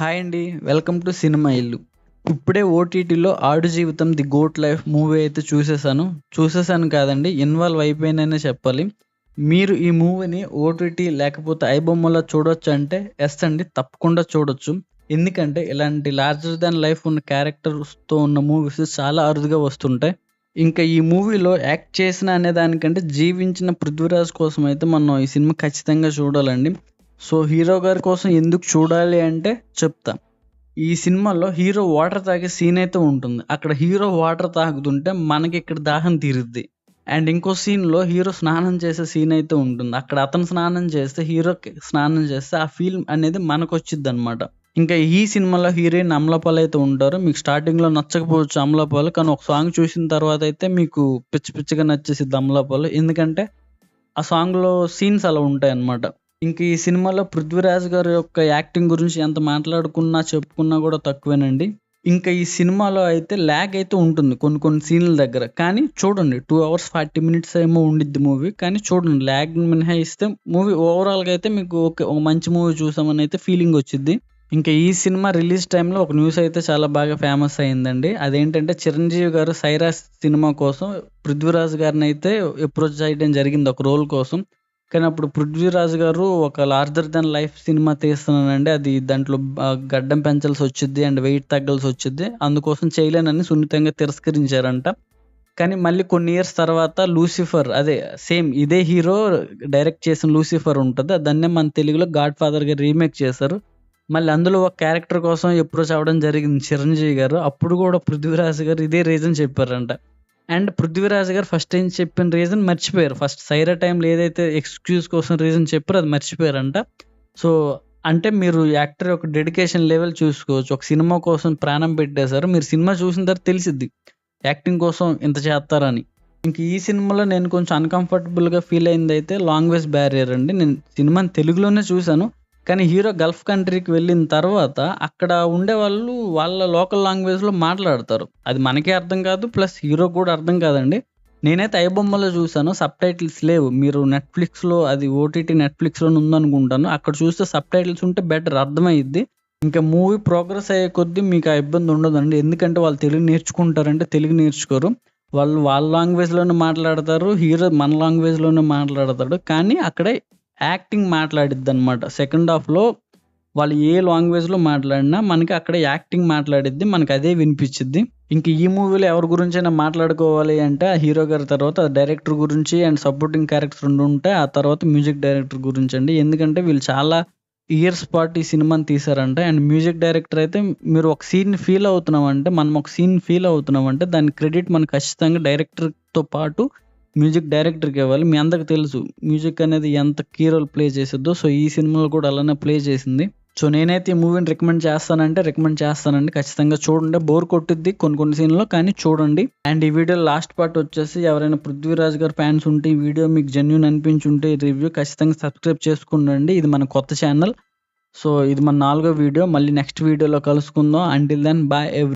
Hi అండి. Welcome to cinema ఇల్లు. ఇప్పుడే ఓటీటీలో 'ఆడు జీవితం ది గోట్ లైఫ్' మూవీ అయితే చూసేసాను. చూసేసాను కాదండి, ఇన్వాల్వ్ అయిపోయాననే చెప్పాలి. మీరు ఈ మూవీని ఓటీటీ లేకపోతే ఐబొమ్మలో చూడొచ్చా అంటే యెస్ అండి, తప్పకుండా చూడొచ్చు. ఎందుకంటే ఇలాంటి లార్జర్ దాన్ లైఫ్ ఉన్న క్యారెక్టర్స్‌తో ఉన్న మూవీస్ చాలా అరుదుగా వస్తుంటాయి. ఇంకా ఈ మూవీలో యాక్ట్ చేసిన అనే దానికంటే జీవించిన 'పృథ్వీరాజ్' కోసం అయితే మనం ఈ సినిమా ఖచ్చితంగా చూడాలండి. సో, హీరో గారి కోసం ఎందుకు చూడాలి అంటే చెప్తా. ఈ సినిమాలో హీరో వాటర్ తాగే సీన్ అయితే ఉంటుంది. అక్కడ హీరో వాటర్ తాగుతుంటే మనకిక్కడ దాహం తీరుద్ది. అండ్ ఇంకో సీన్‌లో హీరో స్నానం చేసే సీన్ అయితే ఉంటుంది. అక్కడ అతను స్నానం చేస్తే, హీరోకి స్నానం చేస్తే ఆ ఫీల్ అనేది మనకొచ్చిద్దనమాట. ఇంకా ఈ సినిమాలో హీరోయిన్ అమలాపాల్ అయితే ఉంటారు. మీకు స్టార్టింగ్‌లో నచ్చకపోవచ్చు అమలాపాల్. కానీ ఒక సాంగ్ చూసిన తర్వాత అయితే మీకు పిచ్చి పిచ్చిగా నచ్చేసిద్ది అమలాపాల్. ఎందుకంటే ఆ సాంగ్‌లో సీన్స్ అలా ఉంటాయన్నమాట. ఇంక ఈ సినిమాలో 'పృథ్వీరాజ్' గారి యొక్క యాక్టింగ్ గురించి ఎంత మాట్లాడుకున్నా, చెప్పుకున్నా గూడా తక్కువేనండి. ఇంకా ఈ సినిమాలో అయితే ల్యాగ్ అయితే ఉంటుంది కొన్ని కొన్ని సీన్‌ల దగ్గర. కానీ చూడండి, 2 అవర్స్ 40 మినిట్స్ ఏమో ఉండిద్ది మూవీ. కానీ చూడండి, ల్యాగ్‌ని మినహాయిస్తే మూవీ ఓవరాల్‌గా అయితే మీకు ఓకే, ఒక మంచి మూవీ చూసామని అయితే ఫీలింగ్ వచ్చిద్ది. ఇంకా ఈ సినిమా రిలీజ్ టైమ్‌లో ఒక న్యూస్ అయితే చాలా బాగా ఫేమస్ అయిందండి. అదేంటంటే చిరంజీవి గారు 'సైరాస్' సినిమా కోసం 'పృథ్వీరాజ్' గారినైతే అప్రోచ్ చేయడం జరిగింది ఒక రోల్ కోసం. కానీ అప్పుడు 'పృథ్వీరాజ్' గారు ఒక లార్జర్ దాన్ లైఫ్ సినిమా తీస్తున్నానండి. అది దాంట్లో గడ్డం పెంచాల్సొచ్చిద్ది అండ్ వెయిట్ తగ్గాల్సొచ్చిద్ది. అందుకోసం చేయలేనని సున్నితంగా తిరస్కరించారంట. కానీ మళ్ళీ కొన్ని ఇయర్స్ తర్వాత 'లూసిఫర్' అదే సేమ్ ఇదే హీరో డైరెక్ట్ చేసిన 'లూసిఫర్' ఉంటది. దాన్నే మన తెలుగులో 'గాడ్ ఫాదర్‌గా' రీమేక్ చేశారు. మళ్ళీ అందులో ఒక క్యారెక్టర్ కోసం అప్రోచ్ అవ్వడం జరిగింది చిరంజీవి గారు. అప్పుడు గూడా 'పృథ్వీరాజ్' గారు ఇదే రీజన్ చెప్పారంట. అండ్ 'పృథ్వీరాజ్' గారు ఫస్ట్ ఏం చెప్పిన రీజన్ మర్చిపోయారు. ఫస్ట్ 'సైరా' టైమ్‌లో ఏదైతే ఎక్స్‌క్యూజ్ కోసం రీజన్ చెప్పారో అది మర్చిపోయారంట. సో, అంటే మీరు యాక్టర్ యొక్క డెడికేషన్ లెవెల్ చూసుకోవచ్చు. ఒక సినిమా కోసం ప్రాణం పెట్టేశారు. మీరు సినిమా చూసిన తర్వాత తెలిసిద్ది యాక్టింగ్ కోసం ఇంత చేత్తారని. ఇంక ఈ సినిమాలో నేను కొంచెం అన్‌కంఫర్టబుల్‌గా ఫీల్ అయిందయితే లాంగ్వేజ్ బ్యారియర్ అండి. నేను సినిమాని తెలుగులోనే చూసాను. కానీ హీరో గల్ఫ్ కంట్రీకి వెళ్ళిన తర్వాత అక్కడ ఉండేవాళ్ళు వాళ్ళ లోకల్ లాంగ్వేజ్‌లో మాట్లాడతారు. అది మనకే అర్థం కాదు. ప్లస్ హీరోకి కూడా అర్థం కాదండి. నేనైతే ఐబొమ్మలో చూసాను. సబ్‌టైటిల్స్ లేవు. మీరు నెట్‌ఫ్లిక్స్‌లో, అది ఓటీటీ నెట్‌ఫ్లిక్స్‌లోనే ఉందనుకుంటాను. అక్కడ చూస్తే సబ్‌టైటిల్స్ ఉంటే బెటర్, అర్థమయ్యిద్ది. ఇంకా మూవీ ప్రోగ్రెస్ అయ్యే కొద్దీ మీకు ఆ ఇబ్బంది ఉండదండి. ఎందుకంటే వాళ్ళు తెలుగు నేర్చుకుంటారంటే తెలుగు నేర్చుకోరు. వాళ్ళు వాళ్ళ లాంగ్వేజ్‌లోనే మాట్లాడతారు. హీరో మన లాంగ్వేజ్‌లోనే మాట్లాడతాడు. కానీ అక్కడ యాక్టింగ్ మాట్లాడిద్దనమాట. సెకండ్ హాఫ్‌లో వాళ్ళు ఏ లాంగ్వేజ్‌లో మాట్లాడినా మనకి అక్కడ యాక్టింగ్ మాట్లాడిద్ది. మనకదే వినిపిచ్చిద్ది. ఇంక ఈ మూవీలో ఎవరి గురించైనా మాట్లాడుకోవాలి అంటే ఆ హీరో గారి తర్వాత డైరెక్టర్ గురించి అండ్ సపోర్టింగ్ క్యారెక్టర్స్ 2 ఉంటాయి. ఆ తర్వాత మ్యూజిక్ డైరెక్టర్ గురించండి. ఎందుకంటే వీళ్ళు చాలా ఇయర్స్ పాటు ఈ సినిమాని తీశారంట. అండ్ మ్యూజిక్ డైరెక్టర్ అయితే మీరు ఒక సీన్‌ని ఫీల్ అవుతున్నామంటే, మనం ఒక సీన్ ఫీల్ అవుతున్నామంటే దాని క్రెడిట్ మనకు ఖచ్చితంగా డైరెక్టర్‌తో పాటు మ్యూజిక్ డైరెక్టర్‌కి ఇవ్వాలి. మీ అందరికి తెలుసు మ్యూజిక్ అనేది ఎంత కీ రోల్ ప్లే చేసిద్దో. సో, ఈ సినిమాలో కూడా అలానే ప్లే చేసింది. సో, నేనైతే ఈ మూవీని రికమెండ్ చేస్తానండి. ఖచ్చితంగా చూడండి. బోర్ కొట్టిద్ది కొన్ని కొన్ని సీన్‌లో, కానీ చూడండి. అండ్ ఈ వీడియో లాస్ట్ పార్ట్ వచ్చేసి ఎవరైనా 'పృథ్వీరాజ్' గారి ఫ్యాన్స్ ఉంటే, ఈ వీడియో మీకు జెన్యూన్ అనిపించుంటే ఈ రివ్యూ ఖచ్చితంగా సబ్స్క్రైబ్ చేసుకోండి. ఇది మన కొత్త ఛానల్. సో, ఇది మన 4వ వీడియో. మళ్ళీ నెక్స్ట్ వీడియోలో కలుసుకుందాం. Until then bye